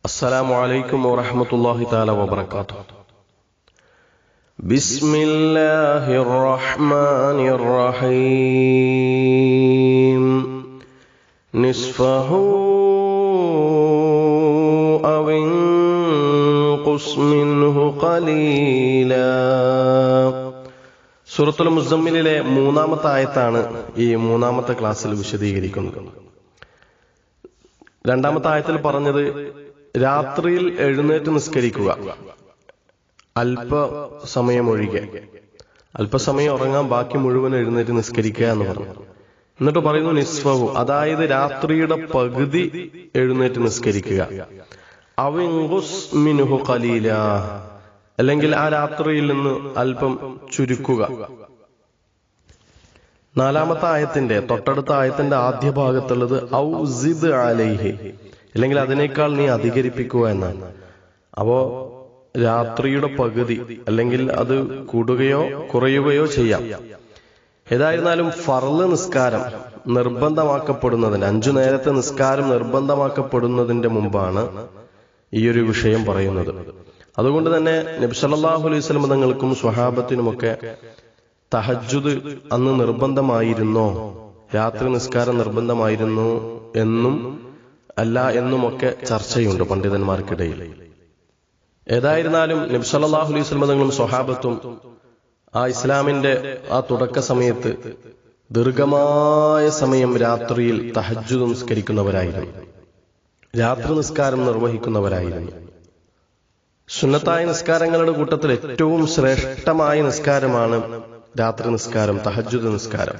السلام عليكم ورحمة الله تعالى وبركاته. بسم الله الرحمن الرحيم. نصفه أو انقص منه قليلا. സൂറത്തുൽ മുസമ്മിലിലെ മൂന്നാമത്തെ ആയത്താണ് ഈ മൂന്നാമത്തെ ക്ലാസ്സിൽ വിശദീകരിക്കുന്നത്. രണ്ടാമത്തെ ആയത്തിൽ പറഞ്ഞത് രാത്രിയിൽ എഴുന്നേറ്റ് നിസ്കരിക്കുക, അല്പസമയം ഒഴികെ. അല്പസമയം ഉറങ്ങാൻ, ബാക്കി മുഴുവൻ എഴുന്നേറ്റ് നിസ്കരിക്കുക എന്ന് പറഞ്ഞു. എന്നിട്ട് പറയുന്നു നിസ്ഫഹു, അതായത് രാത്രിയുടെ പകുതി എഴുന്നേറ്റ് നിസ്കരിക്കുക. അവിൻഖുസ് മിൻഹു ഖലീല, അല്ലെങ്കിൽ ആ രാത്രിയിൽ നിന്ന് അല്പം ചുരുക്കുക. നാലാമത്തെ ആയത്തിന്റെ തൊട്ടടുത്ത ആയത്തിന്റെ ആദ്യ ഭാഗത്തുള്ളത് ഔ സിദ് അലൈഹി, അല്ലെങ്കിൽ അതിനേക്കാൾ നീ അധികരിപ്പിക്കുക എന്നാണ്. അപ്പോ രാത്രിയുടെ പകുതി, അല്ലെങ്കിൽ അത് കൂടുകയോ കുറയുകയോ ചെയ്യാം. ഏതായിരുന്നാലും ഫർള് നിസ്കാരം നിർബന്ധമാക്കപ്പെടുന്നതിന്, 5 നേരത്തെ നിസ്കാരം നിർബന്ധമാക്കപ്പെടുന്നതിന്റെ മുമ്പാണ് ഈ ഒരു വിഷയം പറയുന്നത്. അതുകൊണ്ട് തന്നെ നബി സല്ലല്ലാഹു അലൈഹി വസല്ലം തങ്ങൾക്കും സ്വഹാബത്തിനുമൊക്കെ തഹജ്ജുദ് അന്ന് നിർബന്ധമായിരുന്നോ, രാത്രി നിസ്കാരം നിർബന്ധമായിരുന്നു എന്നും അല്ല എന്നുമൊക്കെ ചർച്ചയുണ്ട് പണ്ഡിതന്മാർക്കിടയിൽ. ഏതായിരുന്നാലും നബി സല്ലല്ലാഹു അലൈഹി വസല്ലം തങ്ങളും സ്വഹാബത്തും ആ ഇസ്ലാമിന്റെ ആ തുടക്ക സമയത്ത് ദീർഘമായ സമയം രാത്രിയിൽ തഹജ്ജുദ് നിസ്കരിക്കുന്നവരായിരുന്നു, രാത്രി നിസ്കാരം നിർവഹിക്കുന്നവരായിരുന്നു. സുന്നത്തായ നിസ്കാരങ്ങളുടെ കൂട്ടത്തിൽ ഏറ്റവും ശ്രേഷ്ഠമായ നിസ്കാരമാണ് രാത്രി നിസ്കാരം, തഹജ്ജുദ് നിസ്കാരം.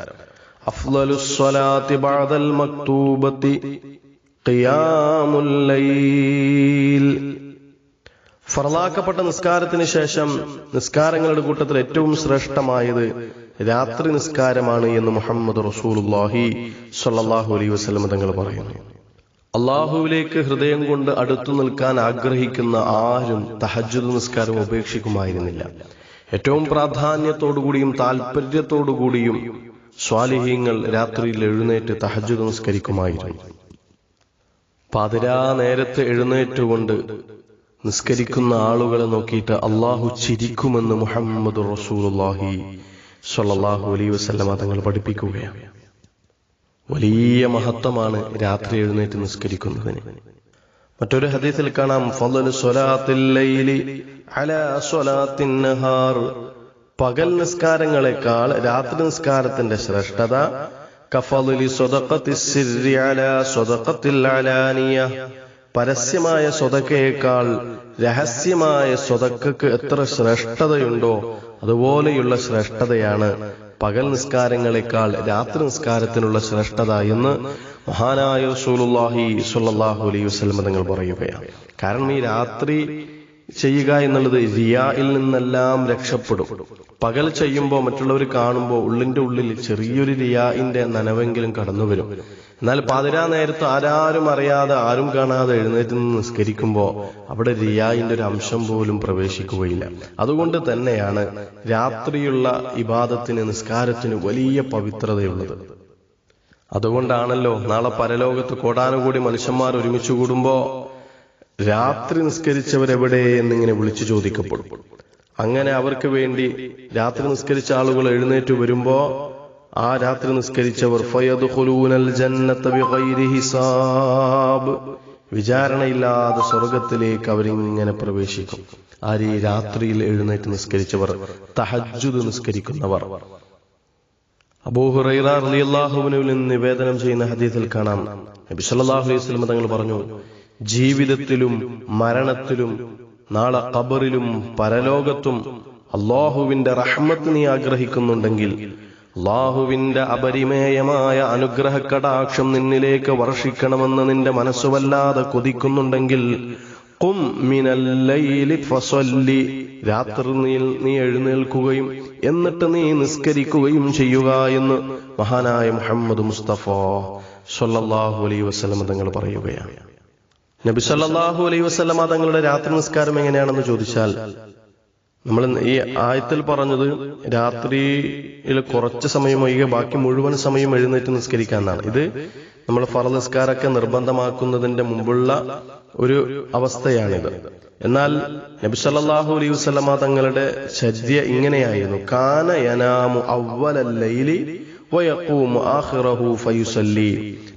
അഫ്ളലുസ് സ്വലാത്തി ബഅദൽ മക്തൂബത്തി ഖിയാമുൽ ലൈൽ. ഫർളാക്കപ്പെട്ട നിസ്കാരത്തിന് ശേഷം നിസ്കാരങ്ങളുടെ കൂട്ടത്തിൽ ഏറ്റവും ശ്രേഷ്ഠമായത് രാത്രി നിസ്കാരമാണ് എന്ന് മുഹമ്മദ് റസൂലുള്ളാഹി സ്വല്ലല്ലാഹു അലൈഹി വസല്ലം തങ്ങൾ പറയുന്നു. അള്ളാഹുവിലേക്ക് ഹൃദയം കൊണ്ട് അടുത്തു നിൽക്കാൻ ആഗ്രഹിക്കുന്ന ആരും തഹജ്ജുദ് നിസ്കാരം ഉപേക്ഷിക്കുമായിരുന്നില്ല. ഏറ്റവും പ്രാധാന്യത്തോടുകൂടിയും താല്പര്യത്തോടുകൂടിയും സ്വാലിഹീങ്ങൾ രാത്രിയിൽ എഴുന്നേറ്റ് തഹജ്ജുദ് നിസ്കരിക്കുമായിരുന്നു. പാതിരാ നേരത്തെ എഴുന്നേറ്റുകൊണ്ട് നിസ്കരിക്കുന്ന ആളുകളെ നോക്കിയിട്ട് അള്ളാഹു ചിരിക്കുമെന്ന് മുഹമ്മദ് റസൂലുള്ളാഹി സ്വല്ലല്ലാഹു അലൈഹി വസല്ലം തങ്ങൾ പഠിപ്പിക്കുകയാണ്. വലിയ മഹത്വമാണ് രാത്രി എഴുന്നേറ്റ് നിസ്കരിക്കുന്നതിന്. മറ്റൊരു ഹദീസിൽ കാണാം ഫളലു സ്വലാത്തിൽ ലൈലി അലാ സ്വലാത്തിൻ നഹാർ. പകൽ നിസ്കാരങ്ങളെക്കാൾ രാത്രി നിസ്കാരത്തിന്റെ ശ്രേഷ്ഠത കഫളലി സ്വദഖത്തിസ് സിർരി അലാ സ്വദഖത്തിൽ അലാനിയ. പരസ്യമായ സ്വതക്കയേക്കാൾ രഹസ്യമായ സ്വതക്കക്ക് എത്ര ശ്രേഷ്ഠതയുണ്ടോ അതുപോലെയുള്ള ശ്രേഷ്ഠതയാണ് പകൽ നിസ്കാരങ്ങളെക്കാൾ രാത്രി നിസ്കാരത്തിനുള്ള ശ്രേഷ്ഠത എന്ന് മഹാനായ റസൂലുള്ളാഹി സ്വല്ലല്ലാഹു അലൈഹി വസല്ലം തങ്ങൾ പറയുകയാണ്. കാരണം ഈ രാത്രി ചെയ്യുക എന്നുള്ളത് റിയായിൽ നിന്നെല്ലാം രക്ഷപ്പെടും. പകൽ ചെയ്യുമ്പോൾ മറ്റുള്ളവർ കാണുമ്പോൾ ഉള്ളിന്റെ ഉള്ളിൽ ചെറിയൊരു റിയാഇന്റെ നനവെങ്കിലും കടന്നു വരും. എന്നാൽ പാതിരാ നേരത്ത് ആരും അറിയാതെ, ആരും കാണാതെ എഴുന്നേറ്റ് നിന്ന് നിസ്കരിക്കുമ്പോൾ അവിടെ റിയാഇന്റെ ഒരു അംശം പോലും പ്രവേശിക്കുകയില്ല. അതുകൊണ്ട് തന്നെയാണ് രാത്രിയുള്ള ഇബാദത്തിന്, നിസ്കാരത്തിന് വലിയ പവിത്രതയുള്ളത്. അതുകൊണ്ടാണല്ലോ നാളെ പരലോകത്ത് കോടാനുകൂടി മനുഷ്യന്മാർ ഒരുമിച്ച് കൂടുമ്പോ രാത്രി നിസ്കരിച്ചവരെവിടെ എന്നിങ്ങനെ വിളിച്ചു ചോദിക്കപ്പെടും. അങ്ങനെ അവർക്ക് വേണ്ടി രാത്രി നിസ്കരിച്ച ആളുകൾ എഴുന്നേറ്റ് വരുമ്പോ ആ രാത്രി നിസ്കരിച്ചവർ ഫയദ്ഖുലൂനൽ ജന്നത ബിഗൈരി ഹിസാബ്, വിചാരണയില്ലാതെ സ്വർഗത്തിലേക്ക് അവരിങ്ങനെ പ്രവേശിക്കും. ആര്? ഈ രാത്രിയിൽ എഴുന്നേറ്റ് നിസ്കരിച്ചവർ, തഹജ്ജുദ് നിസ്കരിക്കുന്നവർ. അബൂ ഹുറൈറ റളിയല്ലാഹു അൻഹുവിൽ നിന്ന് നിവേദനം ചെയ്യുന്ന ഹദീസിൽ കാണാം നബി സല്ലല്ലാഹു അലൈഹി വസല്ലം തങ്ങൾ പറഞ്ഞു, ജീവിതത്തിലും മരണത്തിലും നാളെ ഖബറിലും പരലോകത്തും അല്ലാഹുവിന്റെ റഹ്മത്ത് നീ ആഗ്രഹിക്കുന്നുണ്ടെങ്കിൽ, അല്ലാഹുവിന്റെ അപരിമേയമായ അനുഗ്രഹ കടാക്ഷം നിന്നിലേക്ക് വർഷിക്കണമെന്ന് നിന്റെ മനസ്സ് വല്ലാതെ കൊതിക്കുന്നുണ്ടെങ്കിൽ ഖും മിനൽ ലൈലി ഫസല്ലി, രാത്രിയിൽ നീ എഴുന്നേൽക്കുകയും എന്നിട്ട് നീ നിസ്കരിക്കുകയും ചെയ്യുക എന്ന് മഹാനായ മുഹമ്മദ് മുസ്തഫ സ്വല്ലല്ലാഹു അലൈഹി വസല്ലം തങ്ങൾ പറയുകയാണ്. നബി സല്ലല്ലാഹു അലൈഹി വസല്ലം തങ്ങളുടെ രാത്രി നിസ്കാരം എങ്ങനെയാണെന്ന് ചോദിച്ചാൽ, നമ്മൾ ഈ ആയത്തിൽ പറഞ്ഞത് രാത്രിയിൽ കുറച്ച് സമയം ഒഴികെ ബാക്കി മുഴുവൻ സമയം എഴുന്നേറ്റ് നിസ്കരിക്കാന്നാണ്. ഇത് നമ്മൾ ഫർള് നിസ്കാരമൊക്കെ നിർബന്ധമാക്കുന്നതിന്റെ മുമ്പുള്ള ഒരു അവസ്ഥയാണിത്. എന്നാൽ നബി സല്ലല്ലാഹു അലൈഹി വസല്ലമ തങ്ങളുടെ ചര്യ ഇങ്ങനെയായിരുന്നു. കാന യനാമു അവ്വലൽ ലൈലി വയഖൂമു ആഖിറഹു ഫയുസല്ലി.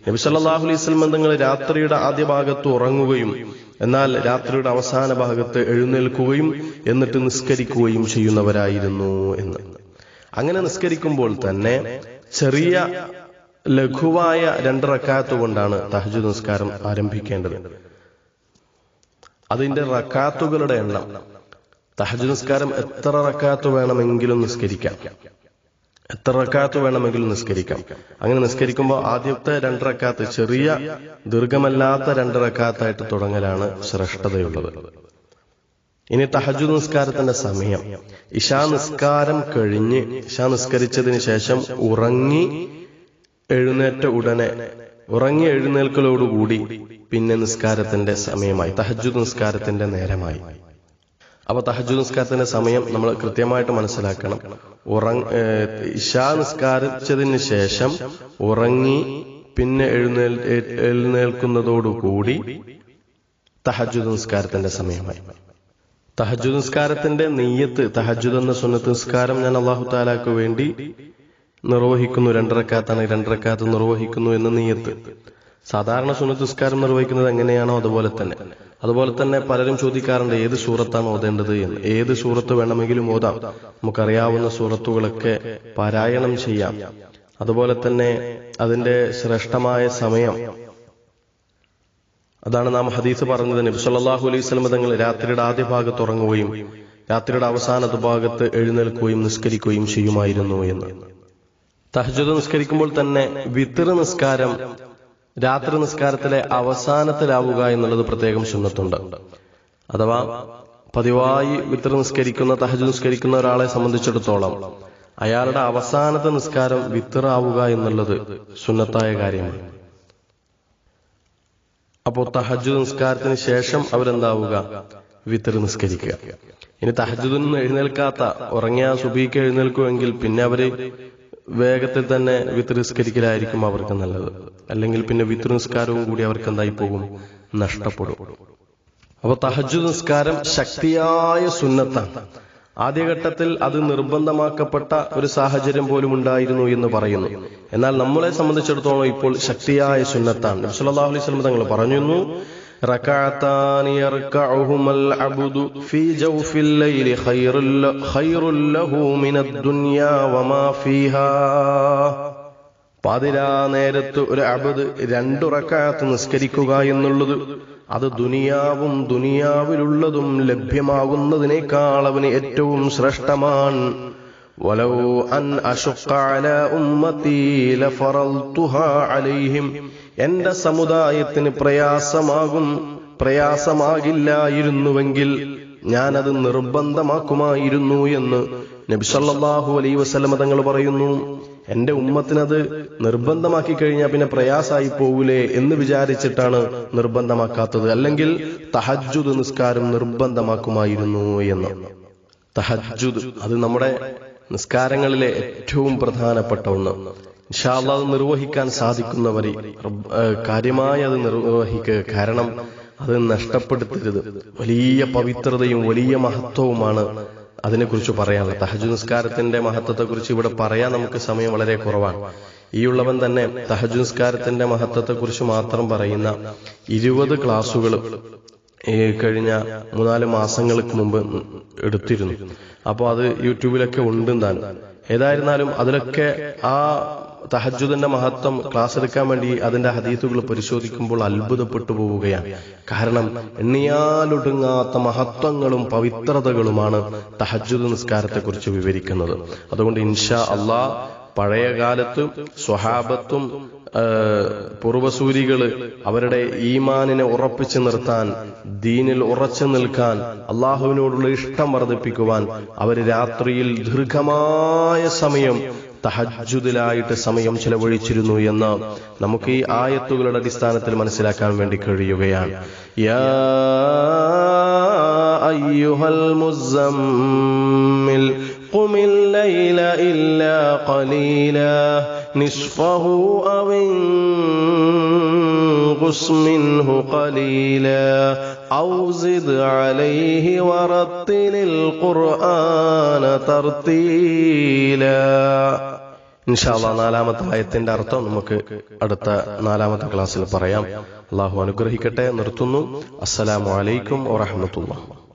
നബി സല്ലല്ലാഹു അലൈഹി വസല്ലമ തങ്ങൾ രാത്രിയുടെ ആദ്യ ഭാഗത്ത് ഉറങ്ങുകയും എന്നാൽ രാത്രിയുടെ അവസാന ഭാഗത്ത് എഴുന്നേൽക്കുകയും എന്നിട്ട് നിസ്കരിക്കുകയും ചെയ്യുന്നവരായിരുന്നു എന്ന്. അങ്ങനെ നിസ്കരിക്കുമ്പോൾ തന്നെ ചെറിയ ലഘുവായ 2 റക്അത്ത് കൊണ്ടാണ് തഹജ്ജുദ് നിസ്കാരം ആരംഭിക്കേണ്ടത്. അതിന്റെ റക്അത്തുകളുടെ എണ്ണം, തഹജ്ജുദ് നിസ്കാരം എത്ര റക്അത്ത് വേണമെങ്കിലും നിസ്കരിക്കാം, എത്ര റക്അത്ത് വേണമെങ്കിലും നിസ്കരിക്കാം. അങ്ങനെ നിസ്കരിക്കുമ്പോൾ ആദ്യത്തെ 2 റക്അത്ത് ചെറിയ ദീർഘമല്ലാത്ത 2 റക്അത്തായിട്ട് തുടങ്ങലാണ് ശ്രേഷ്ഠതയുള്ളത്. ഇനി തഹജ്ജുദ് നിസ്കാരത്തിന്റെ സമയം, ഇശാ നിസ്കാരം കഴിഞ്ഞ് ഇശാ നിസ്കരിച്ചതിന് ശേഷം ഉറങ്ങി എഴുന്നേൽക്കലോടുകൂടി പിന്നെ നിസ്കാരത്തിന്റെ സമയമായി, തഹജ്ജുദ് നിസ്കാരത്തിന്റെ നേരമായി. അപ്പൊ തഹജ്ജുദ് നിസ്കാരത്തിന്റെ സമയം നമ്മൾ കൃത്യമായിട്ട് മനസ്സിലാക്കണം. ഇശാ നിസ്കാരിച്ചതിന് ശേഷം ഉറങ്ങി പിന്നെ എഴുന്നേൽക്കുന്നതോടുകൂടി തഹജ്ജുദ് നിസ്കാരത്തിന്റെ സമയമായി. തഹജ്ജുദ് നിസ്കാരത്തിന്റെ നിയ്യത്ത്, തഹജ്ജുദ് എന്ന സുന്നത്ത് നിസ്കാരം ഞാൻ അല്ലാഹു തആലക്ക് വേണ്ടി നിർവഹിക്കുന്നു, 2 റക്അത്താണ്, 2 റക്അത്ത് നിർവഹിക്കുന്നു എന്ന നിയ്യത്ത്. സാധാരണ സുന്നത്ത് നിസ്കാരം നിർവഹിക്കുന്നത് എങ്ങനെയാണോ അതുപോലെ തന്നെ പലരും ചോദിക്കാറുണ്ട് ഏത് സൂറത്താണ് ഓതേണ്ടത് എന്ന്. ഏത് സൂറത്ത് വേണമെങ്കിലും ഓതാം, നമുക്കറിയാവുന്ന സൂറത്തുകളൊക്കെ പാരായണം ചെയ്യാം. അതുപോലെ തന്നെ അതിന്റെ ശ്രേഷ്ഠമായ സമയം, അതാണ് നാം ഹദീസ് പറഞ്ഞത്. നബി സല്ലല്ലാഹു അലൈഹി വസല്ലം തങ്ങൾ രാത്രിയുടെ ആദ്യ ഭാഗത്ത് ഉറങ്ങുകയും രാത്രിയുടെ അവസാന ഭാഗത്ത് എഴുന്നേൽക്കുകയും നിസ്കരിക്കുകയും ചെയ്യുമായിരുന്നു എന്ന്. തഹജ്ജുദ് നിസ്കരിക്കുമ്പോൾ തന്നെ വിത്ർ നിസ്കാരം രാത്രി നിസ്കാരത്തിലെ അവസാനത്തിലാവുക എന്നുള്ളത് പ്രത്യേകം സുന്നത്തുണ്ട്. അഥവാ പതിവായി വിത്ർ നിസ്കരിക്കുന്ന, തഹജ്ജുദ് നിസ്കരിക്കുന്ന ഒരാളെ സംബന്ധിച്ചിടത്തോളം അയാളുടെ അവസാനത്തെ നിസ്കാരം വിത്ർ ആവുക എന്നുള്ളത് സുന്നത്തായ കാര്യമാണ്. അപ്പോൾ തഹജ്ജുദ് നിസ്കാരത്തിന് ശേഷം അവരെന്താവുക, വിത്ർ നിസ്കരിക്കുക. ഇനി തഹജ്ജുദിൽ നിന്ന് എഴുന്നേൽക്കാത്ത, ഉറങ്ങിയ സുബഹിക്ക് എഴുന്നേൽക്കുമെങ്കിൽ പിന്നെ അവര് വേഗത്തിൽ തന്നെ വിത്ർ നിസ്കരിക്കലായിരിക്കും അവർക്ക് നല്ലത്. അല്ലെങ്കിൽ പിന്നെ വിത്ർ നിസ്കാരവും കൂടി അവർക്ക് എന്തായി പോകും, നഷ്ടപ്പെടും. അപ്പൊ തഹജ്ജുദ് നിസ്കാരം ശക്തിയായ സുന്നത്താണ്. ആദ്യഘട്ടത്തിൽ അത് നിർബന്ധമാക്കപ്പെട്ട ഒരു സാഹചര്യം പോലും ഉണ്ടായിരുന്നു എന്ന് പറയുന്നു. എന്നാൽ നമ്മളെ സംബന്ധിച്ചിടത്തോളം ഇപ്പോൾ ശക്തിയായ സുന്നത്താണ്. നബി സല്ലല്ലാഹു അലൈഹി വസല്ലം തങ്ങൾ പറഞ്ഞു, റകഅതാനി യർകഉഹുൽ അബ്ദു ഫീ ജൗഫിൽ ലൈലി ഖൈറുൽ ലഹു മിനദ് ദുനിയാ വമാ ഫീഹാ. പാതിരാ നേരത്ത് ഒരു അബ്ദ് 2 റക്അത്ത് നിസ്കരിക്കുക എന്നുള്ളത് അത് ദുനിയാവും ദുനിയാവിലുള്ളതും ലഭ്യമാകുന്നതിനേക്കാൾ അവന് ഏറ്റവും ശ്രേഷ്ഠമാണ്. വലൗ അൻ അശഖ അലാ ഉമ്മതി ലഫറൽതുഹാ അലൈഹിം. എന്റെ സമുദായത്തിന് പ്രയാസമാകില്ലായിരുന്നുവെങ്കിൽ ഞാനത് നിർബന്ധമാക്കുമായിരുന്നു എന്ന് നബി സല്ലല്ലാഹു അലൈഹി വസല്ലം തങ്ങൾ പറയുന്നു. എന്റെ ഉമ്മത്തിനത് നിർബന്ധമാക്കി കഴിഞ്ഞാൽ പിന്നെ പ്രയാസമായി പോകൂലേ എന്ന് വിചാരിച്ചിട്ടാണ് നിർബന്ധമാക്കാത്തത്. അല്ലെങ്കിൽ തഹജ്ജുദ് നിസ്കാരം നിർബന്ധമാക്കുമായിരുന്നു എന്ന്. തഹജ്ജുദ് അത് നമ്മുടെ നിസ്കാരങ്ങളിലെ ഏറ്റവും പ്രധാനപ്പെട്ട ഒന്ന്. ഇൻഷാ അല്ലാഹ് അത് നിർവഹിക്കാൻ സാധിക്കുന്നവരെ കാര്യമായി അത് നിർവഹിക്കുക. കാരണം അത് നഷ്ടപ്പെടുത്തരുത്. വലിയ പവിത്രതയും വലിയ മഹത്വവുമാണ് അതിനെക്കുറിച്ച് പറയാനുള്ളത്. തഹജ്ജുദ് നിസ്കാരത്തിന്റെ മഹത്വത്തെക്കുറിച്ച് ഇവിടെ പറയാൻ നമുക്ക് സമയം വളരെ കുറവാണ്. ഈ ഉള്ളവൻ തന്നെ തഹജ്ജുദ് നിസ്കാരത്തിന്റെ മഹത്വത്തെക്കുറിച്ച് മാത്രം പറയുന്ന 20 ക്ലാസുകൾ കഴിഞ്ഞ 3-4 മാസങ്ങൾക്ക് മുമ്പ് എടുത്തിരുന്നു. അപ്പോൾ അത് യൂട്യൂബിലൊക്കെ ഉണ്ട് താൻ. ഏതായിരുന്നാലും അതിലൊക്കെ ആ തഹജ്ജുദിന്റെ മഹത്വം ക്ലാസ് എടുക്കാൻ വേണ്ടി അതിന്റെ ഹദീസുകൾ പരിശോധിക്കുമ്പോൾ അത്ഭുതപ്പെട്ടു പോവുകയാണ്. കാരണം എണ്ണിയാലൊടുങ്ങാത്ത മഹത്വങ്ങളും പവിത്രതകളുമാണ് തഹജ്ജുദ് നിസ്കാരത്തെ കുറിച്ച് വിവരിക്കുന്നത്. അതുകൊണ്ട് ഇൻഷാ അല്ലാഹ് പഴയ കാലത്ത് സ്വഹാബത്തും പൂർവസൂരികള് അവരുടെ ഈമാനിനെ ഉറപ്പിച്ചു നിർത്താൻ, ദീനിൽ ഉറച്ചു നിൽക്കാൻ, അള്ളാഹുവിനോടുള്ള ഇഷ്ടം വർദ്ധിപ്പിക്കുവാൻ അവർ രാത്രിയിൽ ദീർഘമായ സമയം തഹജ്ജുദിലായിട്ട് സമയം ചെലവഴിച്ചിരുന്നു എന്ന് നമുക്ക് ഈ ആയത്തുകളുടെ അടിസ്ഥാനത്തിൽ മനസ്സിലാക്കാൻ വേണ്ടി കഴിയുകയാണ്. യാ അയ്യുഹൽ മുസമ്മിൽ ഖുമിൽ ലൈല ഇല്ലാ ഖലീലാ നിസ്ഫഹു അവ انقص منه قليلا أو زد عليه ورتل القرآن ترتيلا. ഇൻഷാ അല്ലാഹ് നാലാമത്തെ ആയത്തിന്റെ അർത്ഥം നമുക്ക് അടുത്ത നാലാമത്തെ ക്ലാസ്സിൽ പറയാം. അല്ലാഹു അനുഗ്രഹിക്കട്ടെ. നിർത്തുന്നു. അസ്സലാമു അലൈക്കും വറഹ്മത്തുള്ളാഹി.